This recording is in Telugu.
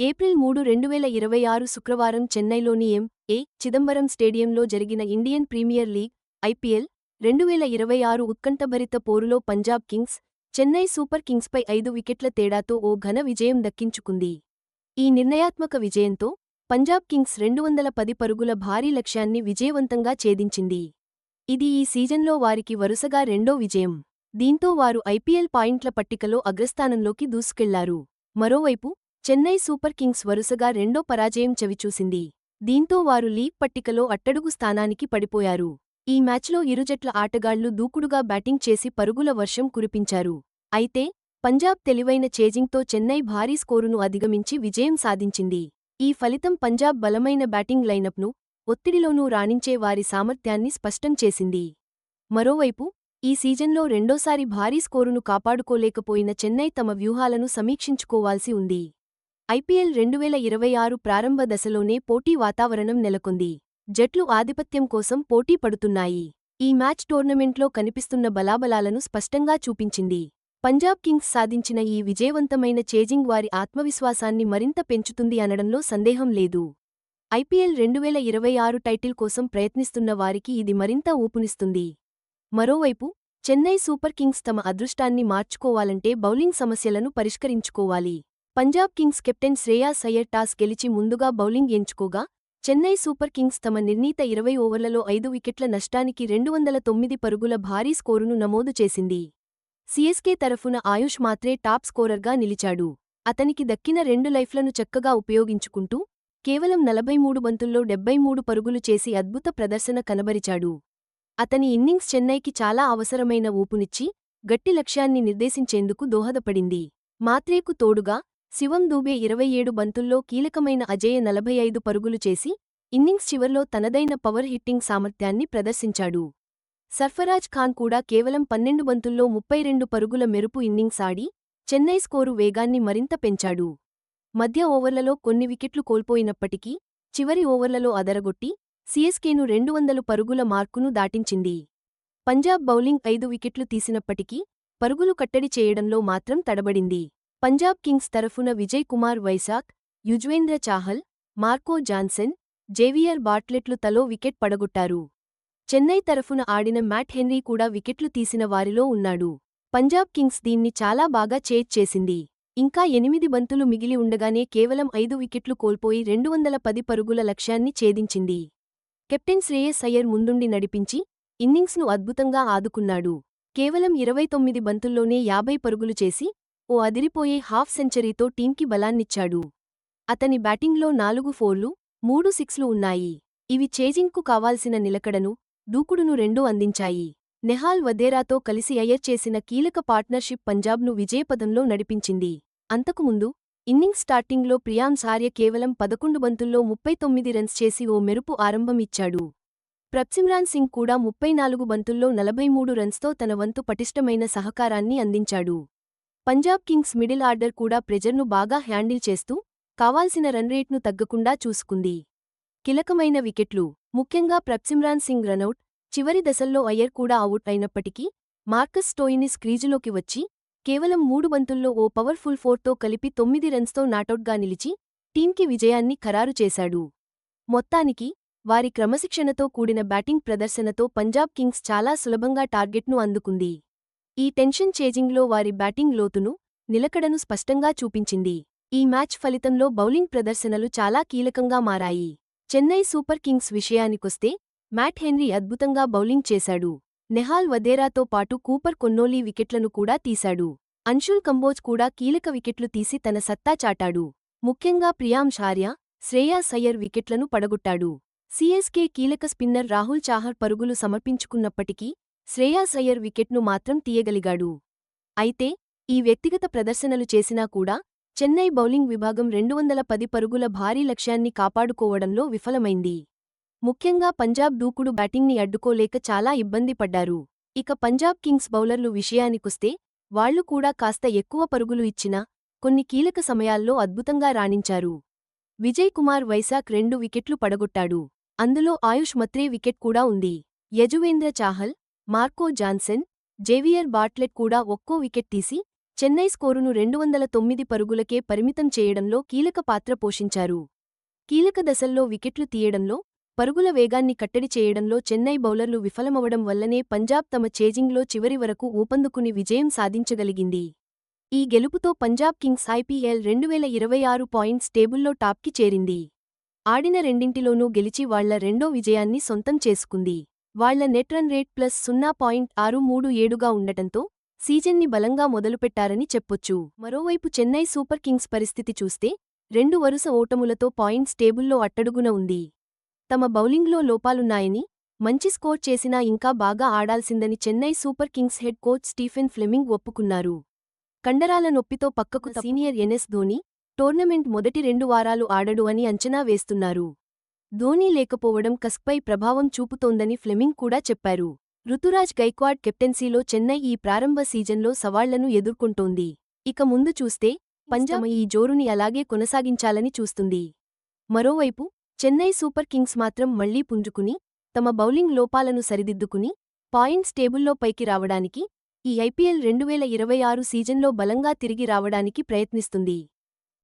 ఏప్రిల్ 3, 2026 శుక్రవారం చెన్నైలోని ఎం.ఏ. చిదంబరం స్టేడియంలో జరిగిన ఇండియన్ ప్రీమియర్ లీగ్ (ఐపీఎల్) 2026 ఉత్కంఠభరిత పోరులో పంజాబ్ కింగ్స్, చెన్నై సూపర్ కింగ్స్పై 5 వికెట్ల తేడాతో ఓ ఘన విజయం దక్కించుకుంది. ఈ నిర్ణయాత్మక విజయంతో పంజాబ్ కింగ్స్ 210 పరుగుల భారీ లక్ష్యాన్ని విజయవంతంగా ఛేదించింది. ఇది ఈ సీజన్లో వారికి వరుసగా రెండో విజయం. దీంతో వారు ఐపీఎల్ పాయింట్ల పట్టికలో అగ్రస్థానంలోకి దూసుకెళ్లారు. మరోవైపు చెన్నై సూపర్ కింగ్స్ వరుసగా రెండో పరాజయం చవిచూసింది. దీంతో వారు లీగ్ పట్టికలో అట్టడుగు స్థానానికి పడిపోయారు. ఈ మ్యాచ్లో ఇరు జట్ల ఆటగాళ్లు దూకుడుగా బ్యాటింగ్ చేసి పరుగుల వర్షం కురిపించారు. అయితే పంజాబ్ తెలివైన చేజింగ్తో చెన్నై భారీ స్కోరును అధిగమించి విజయం సాధించింది. ఈ ఫలితం పంజాబ్ బలమైన బ్యాటింగ్ లైనప్ను, ఒత్తిడిలోనూ రాణించే వారి సామర్థ్యాన్ని స్పష్టం చేసింది. మరోవైపు ఈ సీజన్లో రెండోసారి భారీ స్కోరును కాపాడుకోలేకపోయిన చెన్నై తమ వ్యూహాలను సమీక్షించుకోవాల్సి ఉంది. ఐపీఎల్ 2026 ప్రారంభ దశలోనే పోటీ వాతావరణం నెలకొంది. జట్లు ఆధిపత్యం కోసం పోటీ పడుతున్నాయి. ఈ మ్యాచ్ టోర్నమెంట్లో కనిపిస్తున్న బలాబలాలను స్పష్టంగా చూపించింది. పంజాబ్ కింగ్స్ సాధించిన ఈ విజయవంతమైన చేజింగ్ వారి ఆత్మవిశ్వాసాన్ని మరింత పెంచుతుంది అనడంలో సందేహం లేదు. ఐపీఎల్ 2026 టైటిల్ కోసం ప్రయత్నిస్తున్న వారికి ఇది మరింత ఊపునిస్తుంది. మరోవైపు చెన్నై సూపర్ కింగ్స్ తమ అదృష్టాన్ని మార్చుకోవాలంటే బౌలింగ్ సమస్యలను పరిష్కరించుకోవాలి. Punjab Kings captain Shreyas Iyer toss గెలిచి ముందుగా బౌలింగ్ ఎంచుకోగా, చెన్నై సూపర్ కింగ్స్ తమ నిర్ణీత 20 ఓవర్లలో 5 వికెట్ల నష్టానికి 209 పరుగుల భారీ స్కోరును నమోదు చేసింది. సీఎస్కే తరఫున ఆయుష్ మాత్రే టాప్ స్కోరర్గా నిలిచాడు. అతనికి దక్కిన 2 లైఫ్లను చక్కగా ఉపయోగించుకుంటూ కేవలం 43 బంతుల్లో 73 పరుగులు చేసి అద్భుత ప్రదర్శన కనబరిచాడు. అతని ఇన్నింగ్స్ చెన్నైకి చాలా అవసరమైన ఊపునిచ్చి, గట్టి లక్ష్యాన్ని నిర్దేశించేందుకు దోహదపడింది. మాత్రేకు తోడుగా శివం దూబే 27 బంతుల్లో కీలకమైన అజేయ 45 పరుగులు చేసి, ఇన్నింగ్స్ చివర్లో తనదైన పవర్ హిట్టింగ్ సామర్థ్యాన్ని ప్రదర్శించాడు. సర్ఫరాజ్ ఖాన్ కూడా కేవలం 12 బంతుల్లో 32 పరుగుల మెరుపు ఇన్నింగ్స్ ఆడి, చెన్నై స్కోరు వేగాన్ని మరింత పెంచాడు. మధ్య ఓవర్లలో కొన్ని వికెట్లు కోల్పోయినప్పటికీ, చివరి ఓవర్లలో అదరగొట్టి, సీఎస్కేను 200 పరుగుల మార్కును దాటించింది. పంజాబ్ బౌలింగ్ 5 వికెట్లు తీసినప్పటికీ, పరుగులు కట్టడి చేయడంలో మాత్రం తడబడింది. పంజాబ్ కింగ్స్ తరఫున Vijay Kumar Vyshak, Yuzvendra Chahal, Marco Jansen, Xavier బార్ట్లెట్లు తలో వికెట్ పడగొట్టారు. చెన్నై తరఫున ఆడిన మ్యాట్ హెన్రీ కూడా వికెట్లు తీసిన వారిలో ఉన్నాడు. పంజాబ్ కింగ్స్ దీన్ని చాలా బాగా చేజ్ చేసింది. ఇంకా 8 బంతులు మిగిలి ఉండగానే కేవలం 5 వికెట్లు కోల్పోయి 210 పరుగుల లక్ష్యాన్ని ఛేదించింది. కెప్టెన్ శ్రేయస్ అయ్యర్ ముందుండి నడిపించి, ఇన్నింగ్స్ను అద్భుతంగా ఆదుకున్నాడు. కేవలం 29 బంతుల్లోనే 50 పరుగులు చేసి, ఓ అదిరిపోయే హాఫ్ సెంచరీతో టీంకి బలాన్నిచ్చాడు. అతని బ్యాటింగ్లో 4 ఫోర్లు, 3 సిక్స్లు ఉన్నాయి. ఇవి చేజింగ్కు కావాల్సిన నిలకడను, దూకుడును రెండూ అందించాయి. నెహాల్ వధేరాతో కలిసి అయ్యర్ చేసిన కీలక పార్ట్నర్షిప్ పంజాబ్ను విజయపథంలో నడిపించింది. అంతకుముందు ఇన్నింగ్స్ స్టార్టింగ్లో ప్రియాంశ్ ఆర్య కేవలం 11 బంతుల్లో 39 రన్స్ చేసి ఓ మెరుపు ఆరంభం ఇచ్చాడు. ప్రభ్సిమ్రాన్ సింగ్ కూడా 34 బంతుల్లో 43 రన్స్తో తన వంతు పటిష్టమైన సహకారాన్ని అందించాడు. పంజాబ్ కింగ్స్ మిడిల్ ఆర్డర్ కూడా ప్రెజర్ను బాగా హ్యాండిల్ చేస్తూ, కావాల్సిన రన్రేట్ను తగ్గకుండా చూసుకుంది. కీలకమైన వికెట్లు, ముఖ్యంగా ప్రభ్సిమ్రాన్ సింగ్ రనౌట్, చివరి దశల్లో అయ్యర్ కూడా అవుట్ అయినప్పటికీ, మార్కస్ స్టోయినిస్ క్రీజులోకి వచ్చి, కేవలం 3 బంతుల్లో ఓ పవర్ఫుల్ 4తో కలిపి 9 రన్స్తో నాటౌట్గా నిలిచి, టీంకి విజయాన్ని ఖరారు చేశాడు. మొత్తానికి వారి క్రమశిక్షణతో కూడిన బ్యాటింగ్ ప్రదర్శనతో పంజాబ్ కింగ్స్ చాలా సులభంగా టార్గెట్ను అందుకుంది. ఈ టెన్షన్ చేజింగ్లో వారి బ్యాటింగ్ లోతును, నిలకడను స్పష్టంగా చూపించింది. ఈ మ్యాచ్ ఫలితంలో బౌలింగ్ ప్రదర్శనలు చాలా కీలకంగా మారాయి. చెన్నై సూపర్ కింగ్స్ విషయానికొస్తే, మ్యాట్ హెన్రీ అద్భుతంగా బౌలింగ్ చేశాడు. నెహాల్ వధేరాతో పాటు కూపర్ కొన్నోలీ వికెట్లను కూడా తీశాడు. అన్షుల్ కంబోజ్ కూడా కీలక వికెట్లు తీసి తన సత్తా చాటాడు. ముఖ్యంగా ప్రియాంశ్ ఆర్య, శ్రేయాస్ అయ్యర్ వికెట్లను పడగొట్టాడు. సీఎస్కే కీలక స్పిన్నర్ రాహుల్ చాహర్ పరుగులు సమర్పించుకున్నప్పటికీ, శ్రేయాస్ అయ్యర్ వికెట్ను మాత్రం తీయగలిగాడు. అయితే ఈ వ్యక్తిగత ప్రదర్శనలు చేసినా కూడా, చెన్నై బౌలింగ్ విభాగం 210 పరుగుల భారీ లక్ష్యాన్ని కాపాడుకోవడంలో విఫలమైంది. ముఖ్యంగా పంజాబ్ దూకుడు బ్యాటింగ్ని అడ్డుకోలేక చాలా ఇబ్బంది పడ్డారు. ఇక పంజాబ్ కింగ్స్ బౌలర్లు విషయానికొస్తే, వాళ్లు కూడా కాస్త ఎక్కువ పరుగులు ఇచ్చినా, కొన్ని కీలక సమయాల్లో అద్భుతంగా రాణించారు. విజయ్ కుమార్ వైశాఖ్ 2 వికెట్లు పడగొట్టాడు. అందులో ఆయుష్ మత్రే వికెట్ కూడా ఉంది. Yuzvendra Chahal, Marco Jansen, Xavier Bartlett కూడా ఒక్కో వికెట్ తీసి, చెన్నై స్కోరును 209 పరుగులకే పరిమితం చేయడంలో కీలక పాత్ర పోషించారు. కీలక దశల్లో వికెట్లు తీయడంలో, పరుగుల వేగాన్ని కట్టడి చేయడంలో చెన్నై బౌలర్లు విఫలమవడం వల్లనే పంజాబ్ తమ చేజింగ్లో చివరి వరకు ఊపందుకుని విజయం సాధించగలిగింది. ఈ గెలుపుతో పంజాబ్ కింగ్స్ ఐపీఎల్ 2026 పాయింట్స్ టేబుల్లో టాప్కి చేరింది. ఆడిన రెండింటిలోనూ గెలిచి వాళ్ల రెండో విజయాన్ని సొంతం చేసుకుంది. వాళ్ల నెట్ రన్ రేట్ +0.637గా ఉండటంతో సీజన్ని బలంగా మొదలుపెట్టారని చెప్పొచ్చు. మరోవైపు చెన్నై సూపర్ కింగ్స్ పరిస్థితి చూస్తే 2 వరుస ఓటములతో పాయింట్స్ టేబుల్లో అట్టడుగున ఉంది. తమ బౌలింగ్లో లోపాలున్నాయని, మంచి స్కోర్ చేసినా ఇంకా బాగా ఆడాల్సిందని Chennai Super Kings head coach Stephen Fleming ఒప్పుకున్నారు. కండరాల నొప్పితో పక్కకు సీనియర్ ఎన్ఎస్ ధోనీ టోర్నమెంట్ మొదటి 2 వారాలు ఆడడు అని అంచనా వేస్తున్నారు. ధోనీ లేకపోవడం కస్పై ప్రభావం చూపుతోందని ఫ్లెమింగ్ కూడా చెప్పారు. రుతురాజ్ గైక్వాడ్ కెప్టెన్సీలో చెన్నై ఈ ప్రారంభ సీజన్లో సవాళ్లను ఎదుర్కొంటోంది. ఇక ముందు చూస్తే పంజాబ్ ఈ జోరుని అలాగే కొనసాగించాలని చూస్తుంది. మరోవైపు చెన్నై సూపర్ కింగ్స్ మాత్రం మళ్లీ పుంజుకుని, తమ బౌలింగ్ లోపాలను సరిదిద్దుకుని, పాయింట్స్ టేబుల్లో పైకి రావడానికి, ఈ ఐపీఎల్ 2026 సీజన్లో బలంగా తిరిగి రావడానికి ప్రయత్నిస్తుంది.